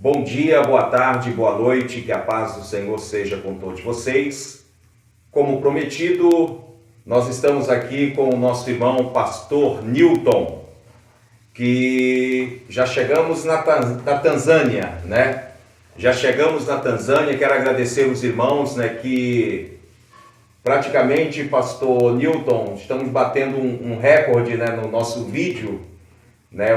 Bom dia, boa tarde, boa noite, que a paz do Senhor seja com todos vocês. Como prometido, nós estamos aqui com o nosso irmão pastor Newton, que já chegamos na Tanzânia, né? Já chegamos na Tanzânia. Quero agradecer os irmãos, né, que praticamente, pastor Newton, estamos batendo um recorde, né, no nosso vídeo, né?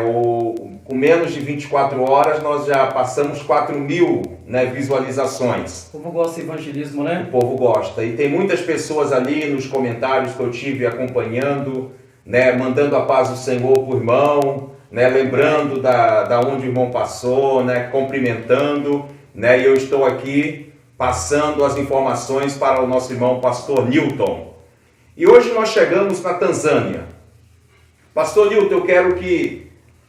Com menos de 24 horas nós já passamos 4.000, né, visualizações. O povo gosta de evangelismo, né? O povo gosta. E tem muitas pessoas ali nos comentários que eu tive acompanhando, né, mandando a paz do Senhor para o irmão, né, lembrando da onde o irmão passou, né, cumprimentando, né, e eu estou aqui passando as informações para o nosso irmão pastor Newton. E hoje nós chegamos na Tanzânia. Pastor Newton, eu quero que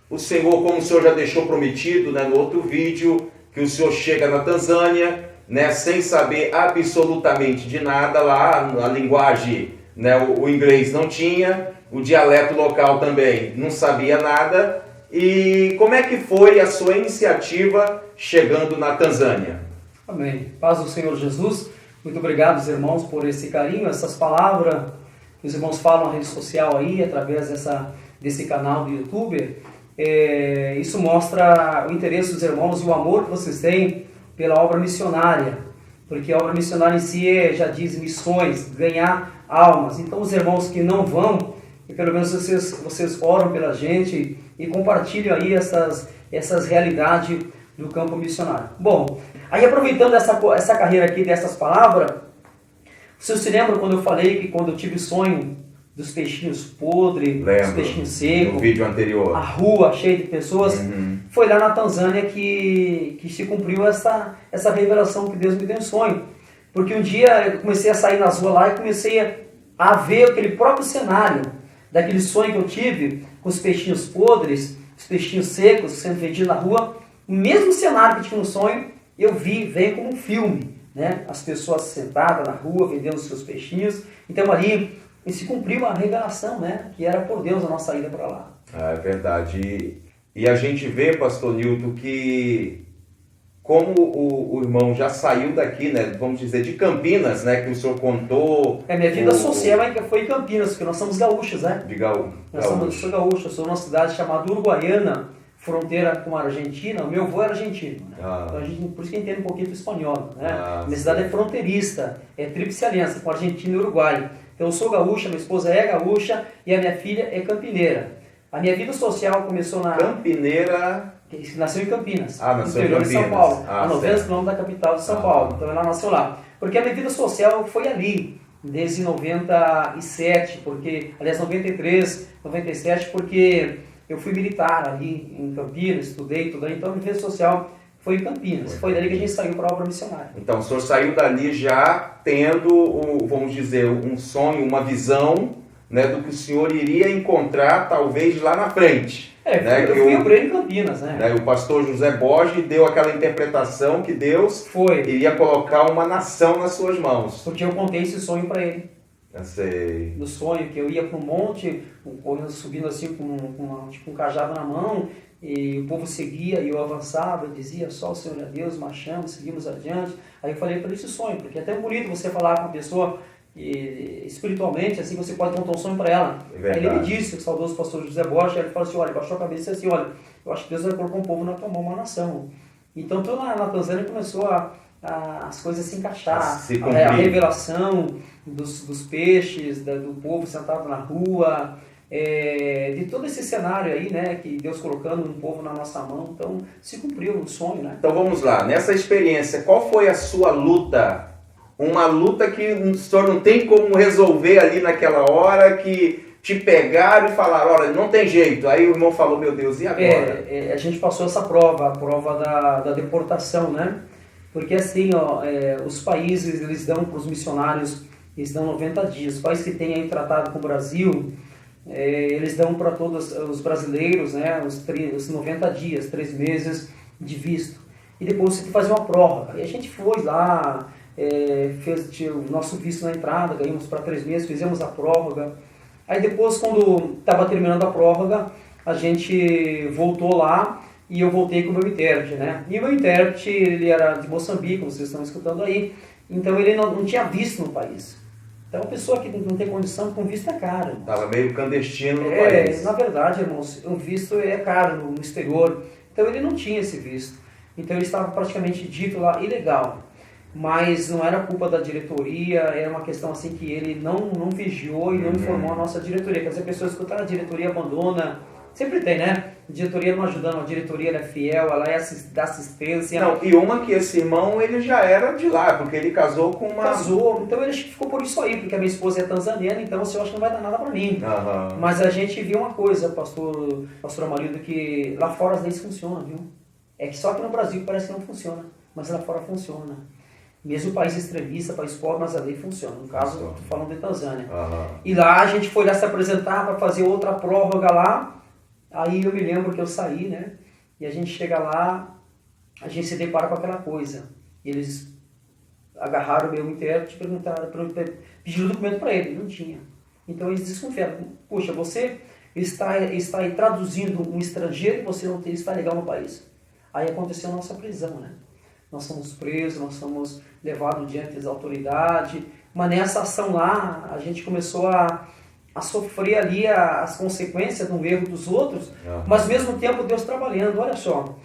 o Senhor, como o Senhor já deixou prometido, né, no outro vídeo, que o Senhor chega na Tanzânia, né, sem saber absolutamente de nada lá, a linguagem, né, o inglês não tinha, o dialeto local também não sabia nada. E como é que foi a sua iniciativa chegando na Tanzânia? Amém. Paz do Senhor Jesus. Muito obrigado, irmãos, por esse carinho, essas palavras que os irmãos falam na rede social aí, através desse canal do YouTube. Isso mostra o interesse dos irmãos e o amor que vocês têm pela obra missionária, porque a obra missionária em si já diz missões, ganhar almas. Então os irmãos que não vão, e pelo menos vocês oram pela gente e compartilham aí essas realidades do campo missionário. Bom, aí aproveitando essa carreira aqui dessas palavras, vocês se lembram quando eu falei que quando eu tive sonho dos peixinhos podres, dos peixinhos secos, no vídeo anterior, a rua cheia de pessoas? Foi lá na Tanzânia que se cumpriu essa revelação que Deus me deu em sonho. Porque um dia eu comecei a sair nas ruas lá e comecei a ver aquele próprio cenário daquele sonho que eu tive com os peixinhos podres, os peixinhos secos sendo vendidos na rua. O mesmo cenário que tinha no sonho, eu veio como um filme, né? As pessoas sentadas na rua vendendo os seus peixinhos. Então ali e se cumpriu a revelação, né, que era por Deus a nossa ida para lá. É verdade. E a gente vê, pastor Newton, que como o irmão já saiu daqui, né, vamos dizer, de Campinas, né, que o senhor contou... Minha vida social foi em Campinas, porque nós somos gaúchos, né? Eu sou gaúcho, eu sou numa cidade chamada Uruguaiana, fronteira com a Argentina. O meu avô era argentino, né? Então por isso que eu entendo um pouquinho do espanhol, né? Minha cidade é fronteirista, é tríplice aliança com Argentina e Uruguai. Então eu sou gaúcha, minha esposa é gaúcha e a minha filha é campineira. A minha vida social começou na... Campineira... Nasceu em Campinas, nasceu interior em Campinas. de São Paulo, a 90 certo. km da capital de São Paulo. Então ela nasceu lá. Porque a minha vida social foi ali, desde 97, aliás 93, 97, porque eu fui militar ali em Campinas, estudei tudo aí. Então a minha vida social foi em Campinas. Foi dali que a gente saiu para a obra missionária. Então o senhor saiu dali já tendo, vamos dizer, um sonho, uma visão, né, do que o senhor iria encontrar talvez lá na frente. Né, eu fui obreiro em Campinas, né? O pastor José Borges deu aquela interpretação que Deus iria colocar uma nação nas suas mãos. Porque eu contei esse sonho para ele. Eu sei. No sonho, que eu ia para um monte, subindo assim com um cajado na mão, e o povo seguia, e eu avançava, e dizia, só o Senhor é Deus, marchamos, seguimos adiante. Aí eu falei para ele esse sonho, porque é até bonito você falar com uma pessoa e, espiritualmente, assim, você pode contar um sonho para ela. Aí ele me disse, o saudoso pastor José Borges, ele falou assim, olha, baixou a cabeça e disse assim, olha, eu acho que Deus vai colocar um povo na tua mão, uma nação. Então, toda na Tanzânia começou as coisas se encaixar, a revelação dos peixes, do povo sentado na rua, de todo esse cenário aí, né, que Deus colocando um povo na nossa mão. Então, se cumpriu o sonho, né? Então, vamos lá. Nessa experiência, qual foi a sua luta? Uma luta que o senhor não tem como resolver ali naquela hora, que te pegaram e falaram, olha, não tem jeito. Aí o irmão falou, meu Deus, e agora? A gente passou essa prova, a prova da deportação, né? Porque assim, os países, eles dão para os missionários, eles dão 90 dias. Os países que têm aí tratado com o Brasil, eles dão para todos os brasileiros, né, os 90 dias, 3 meses de visto. E depois você tem que fazer uma prórroga. E a gente foi lá, fez o nosso visto na entrada, ganhamos para 3 meses, fizemos a prórroga. Aí depois, quando estava terminando a prórroga, a gente voltou lá e eu voltei com o meu intérprete, né? E o meu intérprete, ele era de Moçambique, como vocês estão escutando aí, então ele não tinha visto no país. Então, a pessoa que não tem condição com visto é caro. Estava meio clandestino no país. Na verdade, irmãos, o visto é caro no exterior. Então, ele não tinha esse visto. Então, ele estava praticamente dito lá ilegal. Mas não era culpa da diretoria, era uma questão assim que ele não vigiou e não informou a nossa diretoria. Quer dizer, a pessoa escutar, a diretoria abandona. Sempre tem, né? A diretoria não ajudando, a diretoria é fiel, ela dá assistência. Não, e uma que esse irmão, ele já era de lá, porque ele casou com uma... Casou, então ele acho que ficou por isso aí, porque a minha esposa é tanzaniana, então assim, eu acho que não vai dar nada pra mim. Uhum. Mas a gente viu uma coisa, pastor Amarildo, que lá fora as leis funcionam, viu? É que só que no Brasil parece que não funciona, mas lá fora funciona. Mesmo o país extremista, país pobre, mas a lei funciona. No caso, estou falando de Tanzânia. Uhum. E lá a gente foi lá se apresentar para fazer outra prórroga lá. Aí eu me lembro que eu saí, né? E a gente chega lá, a gente se depara com aquela coisa. Eles agarraram o meu intérprete e perguntaram, pediram o documento para ele. Não tinha. Então eles desconfiaram. Poxa, você está aí traduzindo um estrangeiro e você não está legal no país. Aí aconteceu a nossa prisão, né? Nós fomos presos, nós fomos levados diante das autoridades. Mas nessa ação lá, a gente começou a sofrer ali as consequências do erro dos outros, mas ao mesmo tempo Deus trabalhando. Olha só,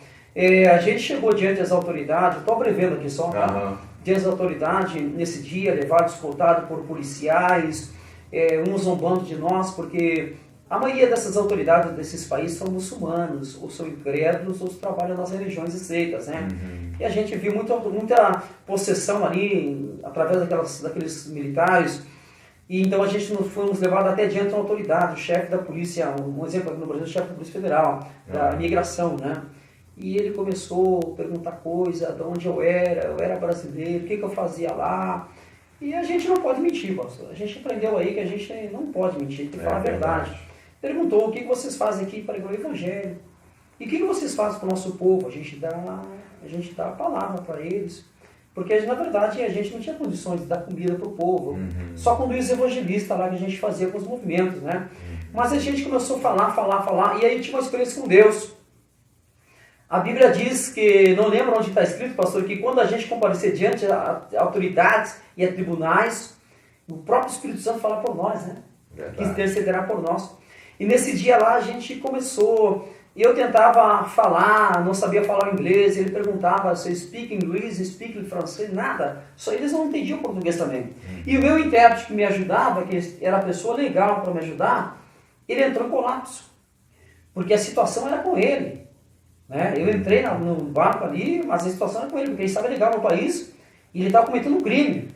a gente chegou diante das autoridades, estou abrevando aqui só, tá? Diante das autoridades, nesse dia, levado, escoltado por policiais, uns zombando de nós, porque a maioria dessas autoridades desses países são muçulmanos, ou são incrédulos, ou trabalham nas religiões sectas, né? E a gente viu muita possessão ali, através daqueles militares. E então a gente fomos levados até diante da autoridade, o chefe da polícia, um exemplo aqui no Brasil, o chefe da Polícia Federal, da imigração, né? E ele começou a perguntar coisa, de onde eu era brasileiro, o que eu fazia lá. E a gente não pode mentir, pastor. A gente aprendeu aí que a gente não pode mentir, tem que falar a verdade. Perguntou, o que vocês fazem aqui para o Evangelho? E o que vocês fazem para o nosso povo? A gente dá a palavra para eles. Porque, na verdade, a gente não tinha condições de dar comida para o povo. Só quando os evangelistas lá que a gente fazia com os movimentos, né? Mas a gente começou a falar, e aí tinha uma experiência com Deus. A Bíblia diz que, não lembro onde está escrito, pastor, que quando a gente comparecer diante a autoridades e a tribunais, o próprio Espírito Santo fala por nós, né? Que intercederá por nós. E nesse dia lá a gente começou... Eu tentava falar, não sabia falar inglês, ele perguntava se eu speak inglês, speak francês, nada. Só eles não entendiam português também. E o meu intérprete que me ajudava, que era a pessoa legal para me ajudar, ele entrou em colapso. Porque a situação era com ele. Né? Eu entrei no barco ali, mas a situação era com ele, porque ele estava legal no país e ele estava cometendo um crime.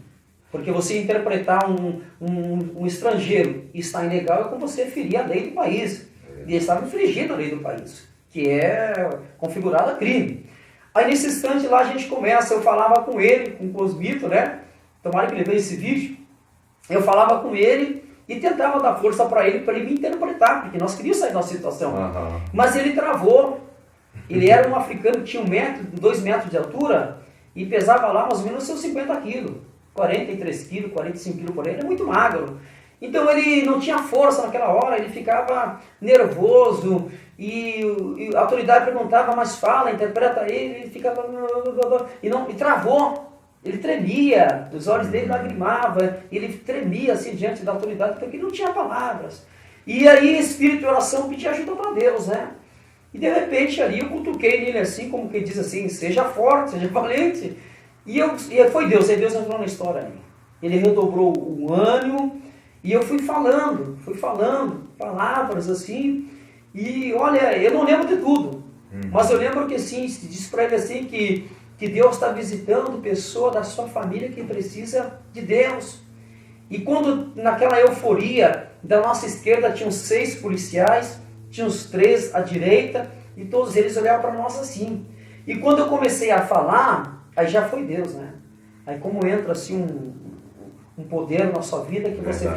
Porque você interpretar um estrangeiro e estar ilegal é como você ferir a lei do país. E ele estava infringindo a lei do país, que é configurada crime. Aí nesse instante lá a gente começa, eu falava com ele, com o Cosmito, né? Tomara que ele veja esse vídeo. Eu falava com ele e tentava dar força para ele me interpretar, porque nós queríamos sair da situação. Mas ele travou. Ele era um africano que tinha 2 metros de altura e pesava lá mais ou menos seus 50 quilos. 43 quilos, 45 quilos por aí, ele é muito magro. Então ele não tinha força naquela hora, ele ficava nervoso e a autoridade perguntava, mas fala, interpreta ele ficava... E travou, ele tremia, os olhos dele lagrimavam, ele tremia assim diante da autoridade porque ele não tinha palavras. E aí espírito de oração pedia ajuda para Deus, né? E de repente ali eu cutuquei nele assim, como que diz assim, seja forte, seja valente. E foi Deus, aí Deus entrou na história. Ele redobrou o ânimo. E eu fui falando palavras assim, e olha, eu não lembro de tudo, mas eu lembro que assim, disse para ele assim que Deus está visitando pessoa da sua família que precisa de Deus. E quando naquela euforia, da nossa esquerda tinham 6 policiais, tinha uns 3 à direita, e todos eles olhavam para nós assim. E quando eu comecei a falar, aí já foi Deus, né? Aí como entra assim um poder na sua vida que você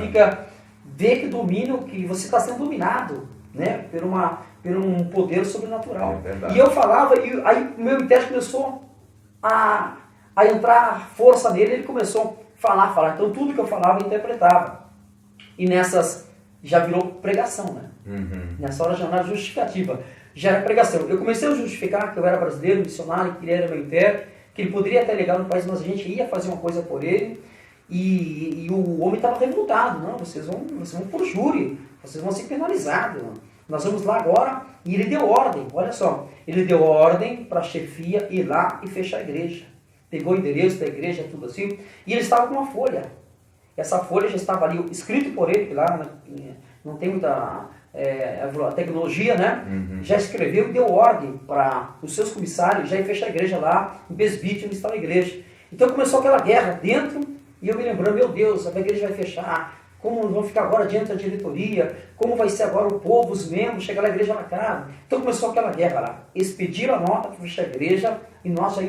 vê que domina, que você está sendo dominado, né? por um poder sobrenatural. E eu falava, e aí o meu intérprete começou a entrar força nele, ele começou a falar. Então tudo que eu falava eu interpretava. E nessas já virou pregação, né? Nessa hora já não era justificativa. já era pregação. Eu comecei a justificar que eu era brasileiro, missionário, que ele era meu intérprete, que ele poderia até legal no país, mas a gente ia fazer uma coisa por ele. E o homem estava revoltado. Não, vocês vão por júri, vocês vão ser penalizados. Nós vamos lá agora. E ele deu ordem, olha só. Ele deu ordem para a chefia ir lá e fechar a igreja. Pegou o endereço da igreja, tudo assim. E ele estava com uma folha. Essa folha já estava ali, escrito por ele, que lá não tem muita tecnologia, né? Já escreveu e deu ordem para os seus comissários já ir fechar a igreja lá, em Besbite, onde estava a igreja. Então começou aquela guerra dentro, e eu me lembrando, meu Deus, a igreja vai fechar, como vão ficar agora diante da diretoria, como vai ser agora o povo, os membros, chegar na igreja lacrada. Então começou aquela guerra lá. Eles pediram a nota para fechar a igreja, e nós já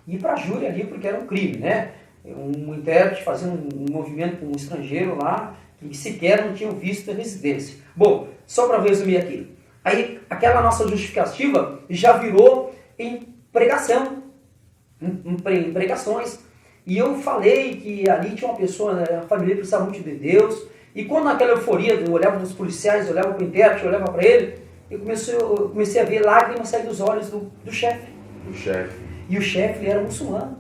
ir para a júri ali, porque era um crime, né? Um intérprete fazendo um movimento com um estrangeiro lá, que sequer não tinham visto a residência. Bom, só para resumir aqui. Aí, aquela nossa justificativa já virou em pregação, em pregações. E eu falei que ali tinha uma pessoa, né, a família precisava muito de Deus. E quando naquela euforia, eu olhava para os policiais, eu olhava para o intérprete, eu olhava para ele, eu comecei a ver lágrimas sair dos olhos do chefe. Do chefe. E o chefe, ele era muçulmano.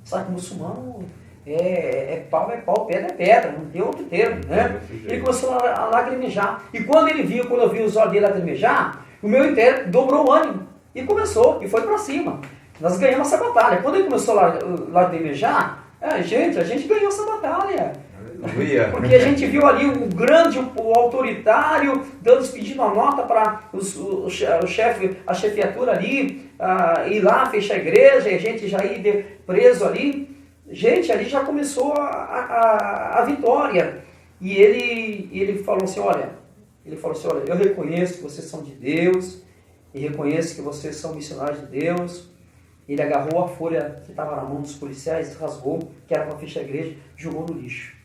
Sabe que muçulmano pau, pedra é pedra, não tem outro termo, né? Ele começou a lacrimejar. E quando eu vi os olhos dele lacrimejar, o meu intérprete dobrou o ânimo. E começou, e foi para cima. Nós ganhamos essa batalha. Quando ele começou a lacrimejar, a gente ganhou essa batalha. Porque a gente viu ali o grande, o autoritário, pedindo a nota para a chefiatura ali, ir lá, fechar a igreja, e a gente já ir preso ali. Gente, ali já começou a vitória. E ele falou assim, olha, eu reconheço que vocês são de Deus, e reconheço que vocês são missionários de Deus. Ele agarrou a folha que estava na mão dos policiais, rasgou, que era para fechar a igreja, jogou no lixo.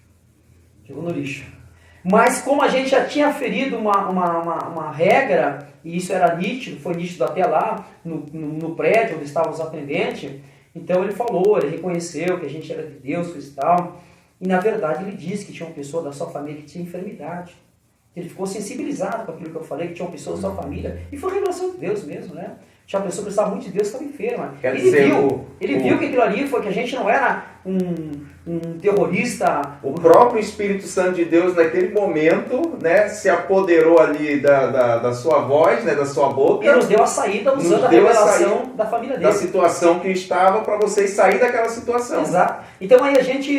Mas como a gente já tinha ferido uma regra, e isso era nítido, foi nítido até lá, no prédio onde estavam os atendentes, então ele falou, ele reconheceu que a gente era de Deus, coisa e tal, e na verdade ele disse que tinha uma pessoa da sua família que tinha enfermidade. Ele ficou sensibilizado com aquilo que eu falei, que tinha uma pessoa da sua família, e foi revelação de Deus mesmo, né? Tinha uma pessoa que precisava muito de Deus, estava enferma. Ele viu que aquilo ali foi que a gente não era um terrorista. O próprio Espírito Santo de Deus, naquele momento, né, se apoderou ali da sua voz, né, da sua boca. E nos deu a saída usando a revelação da família dele. Da situação que estava para vocês sair daquela situação. Exato. Então aí a gente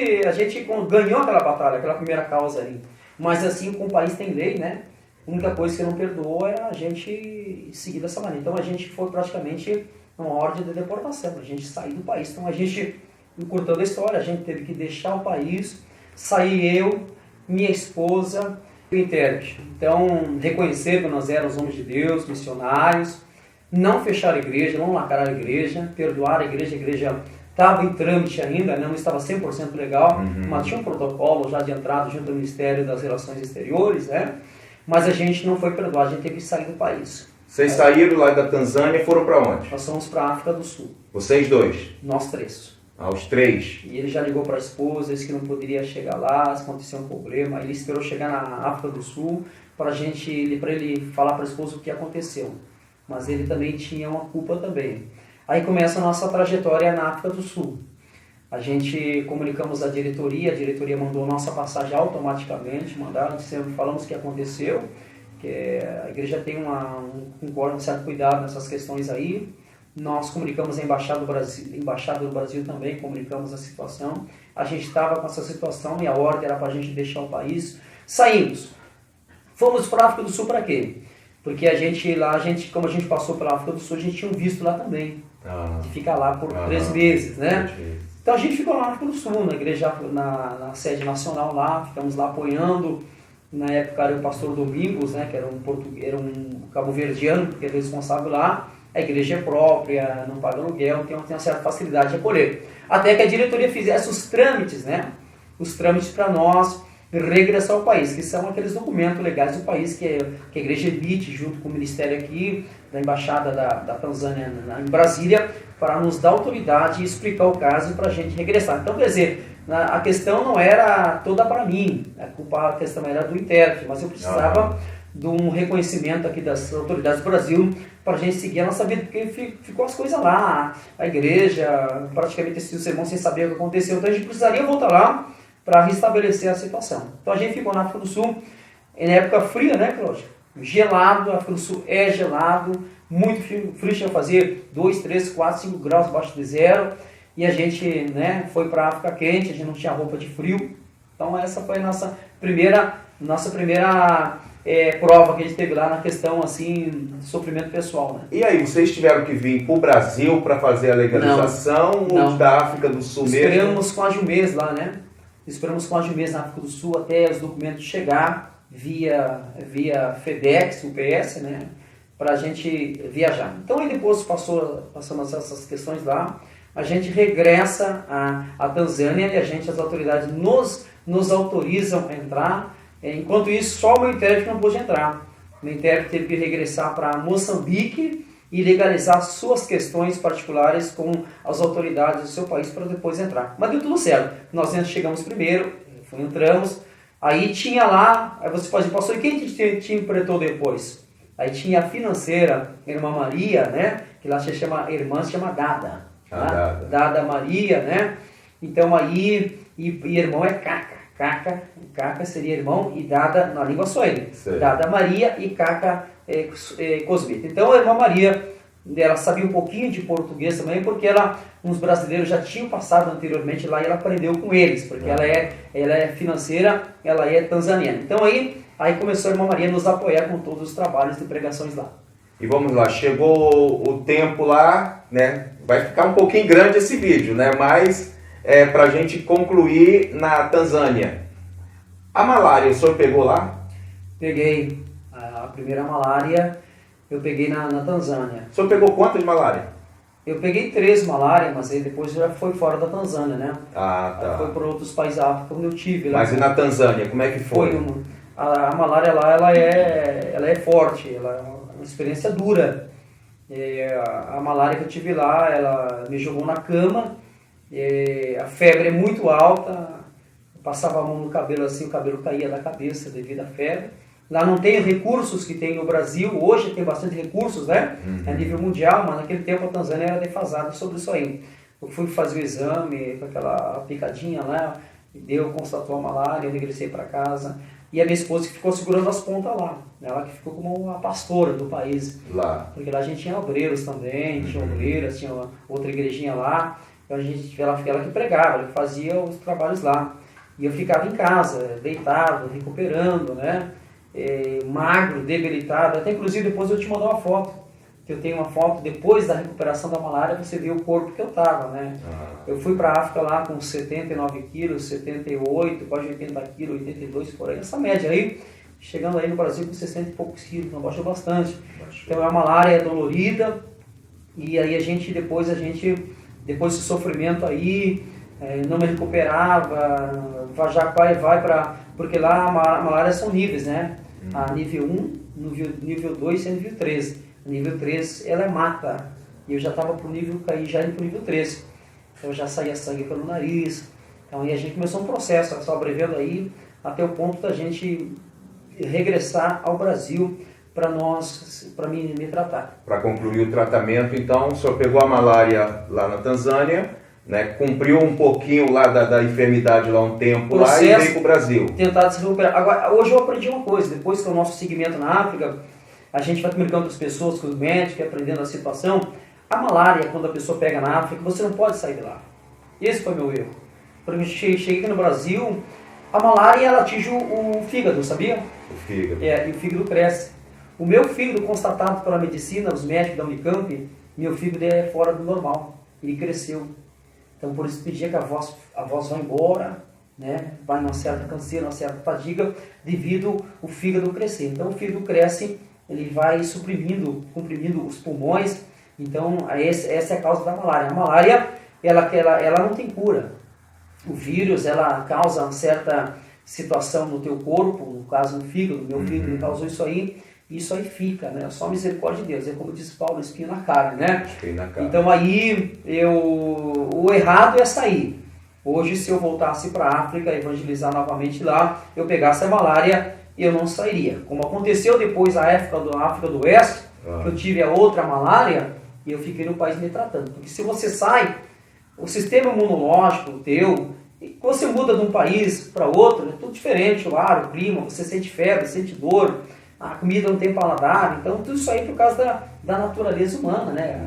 ganhou aquela batalha, aquela primeira causa ali. Mas assim, como o país tem lei, né? A única coisa que não perdoou é a gente seguir dessa maneira. Então a gente foi praticamente numa ordem de deportação, a gente sair do país. Então a gente, encurtando a história, a gente teve que deixar o país, sair eu, minha esposa e o intérprete. Então, reconhecer que nós éramos homens de Deus, missionários, não fechar a igreja, não lacrar a igreja, perdoar a igreja estava em trâmite ainda, não estava 100% legal, mas tinha um protocolo já de entrada junto ao Ministério das Relações Exteriores, né? Mas a gente não foi perdoar, a gente teve que sair do país. Vocês saíram lá da Tanzânia e foram para onde? Nós fomos para a África do Sul. Vocês dois? Nós três. Os três? E ele já ligou para a esposa, disse que não poderia chegar lá, se aconteceu um problema. Ele esperou chegar na África do Sul para ele falar para a esposa o que aconteceu. Mas ele também tinha uma culpa também. Aí começa a nossa trajetória na África do Sul. A gente comunicamos a diretoria mandou nossa passagem automaticamente, falamos o que aconteceu, que a igreja tem um certo cuidado nessas questões aí. Nós comunicamos a embaixada do Brasil também, comunicamos a situação. A gente estava com essa situação e a ordem era para a gente deixar o país. Saímos. Fomos para a África do Sul para quê? Porque como a gente passou pela África do Sul, a gente tinha um visto lá também, de ficar lá por 3 meses, né? Então a gente ficou lá na África do Sul, na igreja, na sede nacional lá, ficamos lá apoiando. Na época era o pastor Domingos, né, que era um cabo-verdiano, que era responsável lá. A igreja é própria, não paga aluguel, tem uma certa facilidade de acolher. Até que a diretoria fizesse os trâmites, né? Os trâmites para nós regressar ao país, que são aqueles documentos legais do país que a igreja emite junto com o ministério aqui, da embaixada da Tanzânia em Brasília, para nos dar autoridade e explicar o caso para a gente regressar. Então, quer dizer, a questão não era toda para mim, a questão era do intérprete, mas eu precisava de um reconhecimento aqui das autoridades do Brasil para a gente seguir a nossa vida, porque ficou as coisas lá, a igreja, praticamente esses irmãos sem saber o que aconteceu, então a gente precisaria voltar lá para restabelecer a situação. Então a gente ficou na África do Sul, na época fria, né, Cláudio? Gelado, a África do Sul é gelado, muito frio, chega a fazer 2, 3, 4, 5 graus abaixo de zero, e a gente, né, foi para a África quente, a gente não tinha roupa de frio, então essa foi a nossa primeira prova que a gente teve lá na questão assim, de sofrimento pessoal. Né? E aí, vocês tiveram que vir para o Brasil para fazer a legalização ou da África do Sul mesmo? Esperamos quase um mês lá, né? Esperamos quase um mês na África do Sul até os documentos chegar via FedEx, UPS, né? Para a gente viajar. Então aí depois passamos essas questões lá, a gente regressa à Tanzânia e as autoridades nos autorizam a entrar. Enquanto isso, só o meu intérprete não pôde entrar. O meu intérprete teve que regressar para Moçambique e legalizar suas questões particulares com as autoridades do seu país para depois entrar. Mas deu tudo certo. Nós chegamos primeiro, entramos, aí tinha lá, aí você pode dizer, pastor, e quem te interpretou depois? Aí tinha a financeira, a irmã Maria, né? Que lá se chama Dada. Tá? Dada Maria, né? Então aí, e irmão é Caca. Caca seria irmão e Dada na língua Swahili. Dada Maria e Caca Cosmita. Então a irmã Maria, ela sabia um pouquinho de português também, porque uns brasileiros já tinham passado anteriormente lá e ela aprendeu com eles, porque ela é financeira, ela é tanzaniana. Então aí começou a irmã Maria a nos apoiar com todos os trabalhos de pregações lá. E vamos lá, chegou o tempo lá, né? Vai ficar um pouquinho grande esse vídeo, né? Mas para a gente concluir na Tanzânia. A malária, o senhor pegou lá? Peguei. A primeira malária eu peguei na Tanzânia. O senhor pegou quantas malária? Eu peguei 3 malária, mas aí depois já foi fora da Tanzânia, né? Ah, tá. Foi para outros países da África, onde eu tive. Lá. Mas e na Tanzânia, como é que foi? A malária lá, ela é forte, ela é uma experiência dura. A malária que eu tive lá, ela me jogou na cama, a febre é muito alta, eu passava a mão no cabelo assim, o cabelo caía da cabeça devido à febre. Lá não tem recursos que tem no Brasil, hoje tem bastante recursos, né? A nível mundial, mas naquele tempo a Tanzânia era defasada sobre isso aí. Eu fui fazer o exame com aquela picadinha lá, constatou a malária, eu regressei para casa. E a minha esposa que ficou segurando as pontas lá, ela que ficou como a pastora do país. Lá. Porque lá a gente tinha obreiros também, tinha obreiras, tinha outra igrejinha lá. Então ela que pregava, ela que fazia os trabalhos lá. E eu ficava em casa, deitado, recuperando, né? Magro, debilitado. Até inclusive depois eu te mandei uma foto. Que eu tenho uma foto depois da recuperação da malária, você vê o corpo que eu tava, né? Eu fui para a África lá com 79 quilos, 78, quase 80 quilos, 82, por aí, essa média aí. Chegando aí no Brasil com 60 e poucos quilos, então baixou bastante. Então é uma malária dolorida. E aí depois desse sofrimento aí, não me recuperava, já vai para... Porque lá a malária são níveis, né? A nível 1, nível 2 e nível 3. Nível 3, ela mata. E eu já estava para o nível, caí já para o nível 3. Então já saía sangue pelo nariz. Então aí a gente começou um processo, só abrevando aí, até o ponto da gente regressar ao Brasil para me tratar. Para concluir o tratamento, então, o senhor pegou a malária lá na Tanzânia, né, cumpriu um pouquinho lá da enfermidade lá um tempo lá e veio para o Brasil. Tentar se recuperar. Agora, hoje eu aprendi uma coisa, depois que o nosso segmento na África, a gente vai comunicando com as pessoas, com os médicos, aprendendo a situação. A malária, quando a pessoa pega na África, você não pode sair de lá. Esse foi meu erro. Quando eu cheguei aqui no Brasil, a malária ela atinge o fígado, sabia? O fígado. E o fígado cresce. O meu fígado, constatado pela medicina, os médicos da Unicamp, meu fígado é fora do normal. Ele cresceu. Então, por isso, pedia que a voz vá embora, né? Vai numa certa canseira, uma certa fadiga, devido ao fígado crescer. Então, o fígado cresce, ele vai comprimindo os pulmões. Então, essa é a causa da malária. A malária, ela não tem cura. O vírus, ela causa uma certa situação no teu corpo, no caso no fígado, meu fígado me causou isso aí fica, né? Só misericórdia de Deus. É como diz Paulo, espinho na carne, né? Espinho na carne. Então aí, o errado é sair. Hoje, se eu voltasse para a África, evangelizar novamente lá, eu pegasse a malária, eu não sairia. Como aconteceu depois na África do Oeste, que eu tive a outra malária, e eu fiquei no país me tratando. Porque se você sai, o sistema imunológico teu, você muda de um país para outro, é tudo diferente, o ar, o clima, você sente febre, sente dor, a comida não tem paladar, então tudo isso aí por causa da natureza humana, né?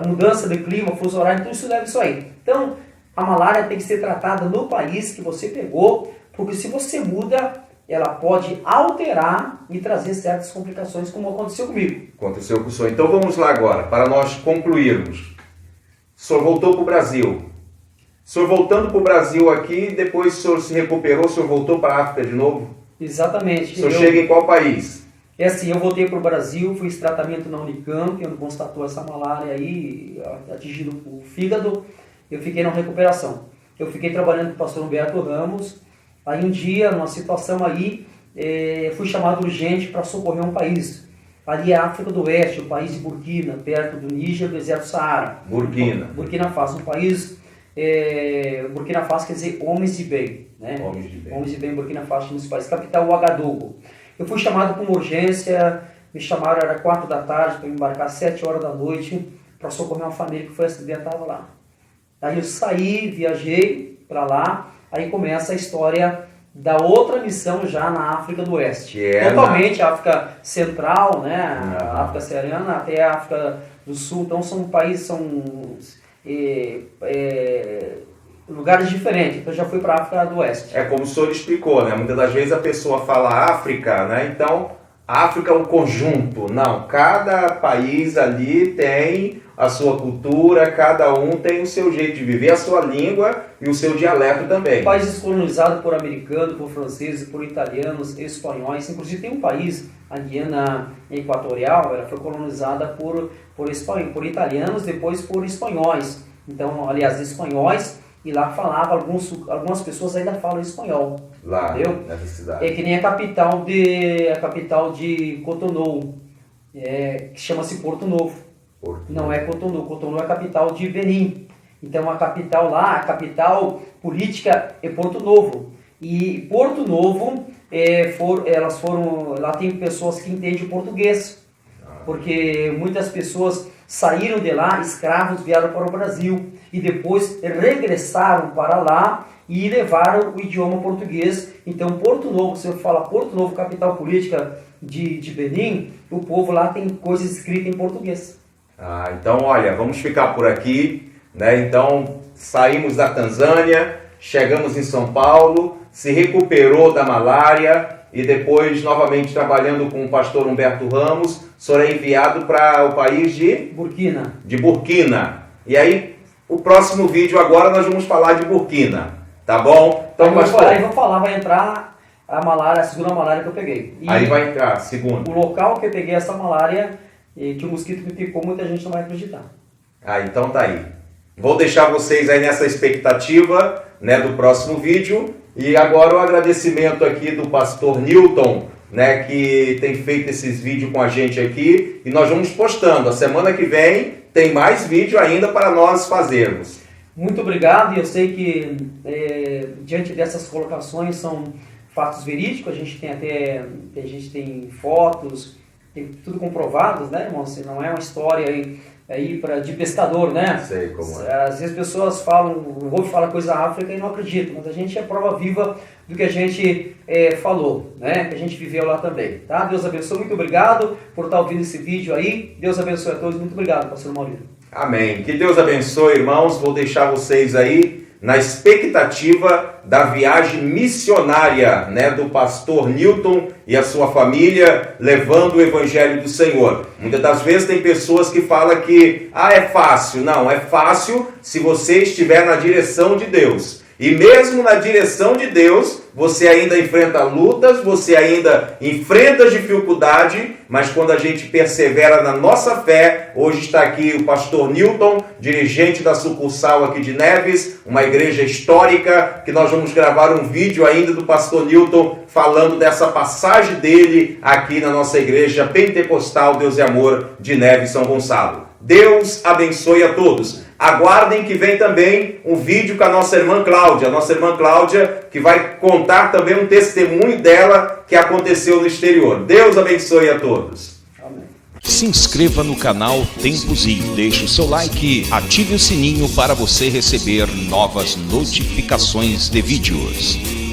A mudança de clima, fuso horário, tudo isso leva isso aí. Então, a malária tem que ser tratada no país que você pegou, porque se você muda, ela pode alterar e trazer certas complicações, como aconteceu comigo. Aconteceu com o senhor. Então vamos lá agora, para nós concluirmos. O senhor voltou para o Brasil. O senhor voltando para o Brasil aqui, depois o senhor se recuperou, o senhor voltou para a África de novo? Exatamente. O senhor chega em qual país? É assim, eu voltei para o Brasil, fiz tratamento na Unicamp, onde constatou essa malária aí, atingindo o fígado, eu fiquei na recuperação. Eu fiquei trabalhando com o pastor Humberto Ramos, aí um dia, numa situação aí, fui chamado urgente para socorrer um país. Ali é a África do Oeste, o país de Burkina, perto do Níger, do deserto do Saara. Burkina Faso, um país... Burkina Faso quer dizer homens de bem, né? Homens de bem, Burkina Faso, nos países. Capital Ouagadougou. Eu fui chamado com urgência, me chamaram, era 4 da tarde, para embarcar às 7 horas da noite, para socorrer uma família que foi acidentada lá. Aí eu saí, viajei para lá, aí começa a história da outra missão já na África do Oeste. Totalmente África Central, né? A África Serrana até a África do Sul. Então são países, lugares diferentes. Então já fui para a África do Oeste. É como o senhor explicou, né? Muitas das vezes a pessoa fala África, né? Então a África é um conjunto. Não, cada país ali tem a sua cultura, cada um tem o seu jeito de viver, a sua língua e o seu dialeto também. Países colonizados por americanos, por franceses, por italianos, espanhóis. Inclusive tem um país, a Guiana Equatorial, ela foi colonizada por italianos, depois por espanhóis. Então, aliás, espanhóis, e lá falava, algumas pessoas ainda falam espanhol. Lá, entendeu? Nessa cidade. É que nem a capital de Cotonou, que chama-se Porto Novo. Não é Cotonou, Cotonou é a capital de Benin. Então a capital lá, a capital política é Porto Novo. E Porto Novo, lá tem pessoas que entendem português. Porque muitas pessoas saíram de lá, escravos, vieram para o Brasil. E depois regressaram para lá e levaram o idioma português. Então Porto Novo, se eu falar Porto Novo, capital política de Benin, o povo lá tem coisas escritas em português. Então, olha, vamos ficar por aqui, né? Então, saímos da Tanzânia, chegamos em São Paulo, se recuperou da malária e depois, novamente, trabalhando com o pastor Humberto Ramos, o senhor é enviado para o país de Burkina. E aí, o próximo vídeo agora nós vamos falar de Burkina, tá bom? Então, vai entrar a malária, a segunda malária que eu peguei. Aí vai entrar a segunda. O local que eu peguei essa malária, que o mosquito me picou, muita gente não vai acreditar. Então tá aí. Vou deixar vocês aí nessa expectativa, né, do próximo vídeo. E agora o agradecimento aqui do pastor Newton, né, que tem feito esses vídeos com a gente aqui. E nós vamos postando. A semana que vem tem mais vídeo ainda para nós fazermos. Muito obrigado. E eu sei que diante dessas colocações são fatos verídicos. A gente tem fotos, tem tudo comprovado, né, irmão? Assim, não é uma história aí de pescador, né? Sei como é. Às vezes pessoas vou falar coisa da África e não acreditam, mas a gente é prova viva do que a gente falou, né? Que a gente viveu lá também, tá? Deus abençoe, muito obrigado por estar ouvindo esse vídeo aí. Deus abençoe a todos, muito obrigado, pastor Maurício. Amém. Que Deus abençoe, irmãos. Vou deixar vocês aí na expectativa da viagem missionária, né, do pastor Newton e a sua família, levando o Evangelho do Senhor. Muitas das vezes tem pessoas que falam que é fácil. Não, é fácil se você estiver na direção de Deus. E mesmo na direção de Deus, você ainda enfrenta lutas, você ainda enfrenta dificuldade, mas quando a gente persevera na nossa fé, hoje está aqui o pastor Newton, dirigente da sucursal aqui de Neves, uma igreja histórica, que nós vamos gravar um vídeo ainda do pastor Newton falando dessa passagem dele aqui na nossa igreja pentecostal Deus e Amor de Neves, São Gonçalo. Deus abençoe a todos. Aguardem que vem também um vídeo com a nossa irmã Cláudia, que vai contar também um testemunho dela que aconteceu no exterior. Deus abençoe a todos. Se inscreva no canal Tempozinho, deixe o seu like, ative o sininho para você receber novas notificações de vídeos.